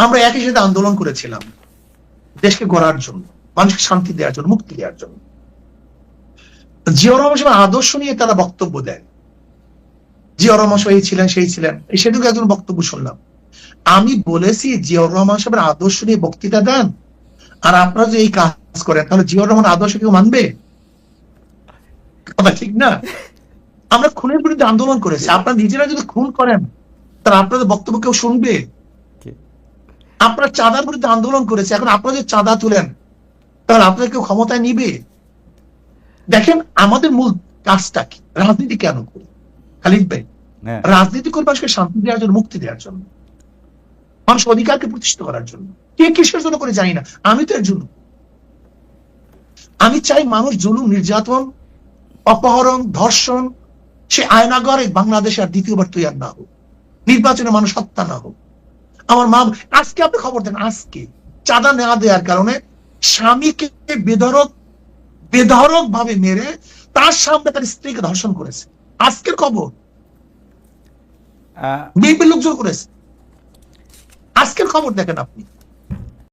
আমরা একই সাথে আন্দোলন করেছিলাম দেশকে গড়ার জন্য, মানুষকে শান্তি দেওয়ার জন্য, মুক্তি দেওয়ার জন্য। জিয়াউর রহমান সাহেবের আদর্শ নিয়ে তারা বক্তব্য দেয়, জিয়াউর রহমান সাহেব এই ছিলেন সেই ছিলেন, এই সেদিকে একজন বক্তব্য শুনলাম। আমি বলেছি জিয়াউর রহমান সাহেবের আদর্শ নিয়ে বক্তৃতা দেন, আর আপনারা যদি এই কাজ করেন তাহলে জিয়াউর রহমান আদর্শ কেউ মানবে? কথা ঠিক না? আমরা খুনের বিরুদ্ধে আন্দোলন করেছি, আপনারা নিজেরা যদি খুন করেন তাহলে আপনাদের বক্তব্য কেউ শুনবে? আপনারা চাঁদার বিরুদ্ধে আন্দোলন করেছে, এখন আপনারা যদি চাঁদা তুলেন তাহলে আপনাদের কেউ ক্ষমতায় নিবে? দেখেন আমাদের মূল কাজটা কি, রাজনীতি কেন করি খালিদ ভাই? রাজনীতি করে মানুষকে শান্তি দেওয়ার জন্য, মুক্তি দেওয়ার জন্য, মানুষ অধিকারকে প্রতিষ্ঠিত করার জন্য। কে কিসের জন্য করে জানি না, আমি তো এর জন্য। আমি চাই মানুষ জুলুম, নির্যাতন, অপহরণ, ধর্ষণ, সে আয়নাগরে বাংলাদেশে আর দ্বিতীয়বার তৈরি না হোক, নির্বাচনে মানুষ হত্যা না হোক। আমার মা, আজকে আপনি খবর দেন, আজকে চাঁদা নেওয়া দেওয়ার কারণে স্বামীকে বেধড়ক ভাবে মেরে তার সামনে তার স্ত্রীকে ধর্ষণ করেছে, আজকের খবর। বিএনপির লোকজন করেছে, আজকের খবর দেখেন আপনি।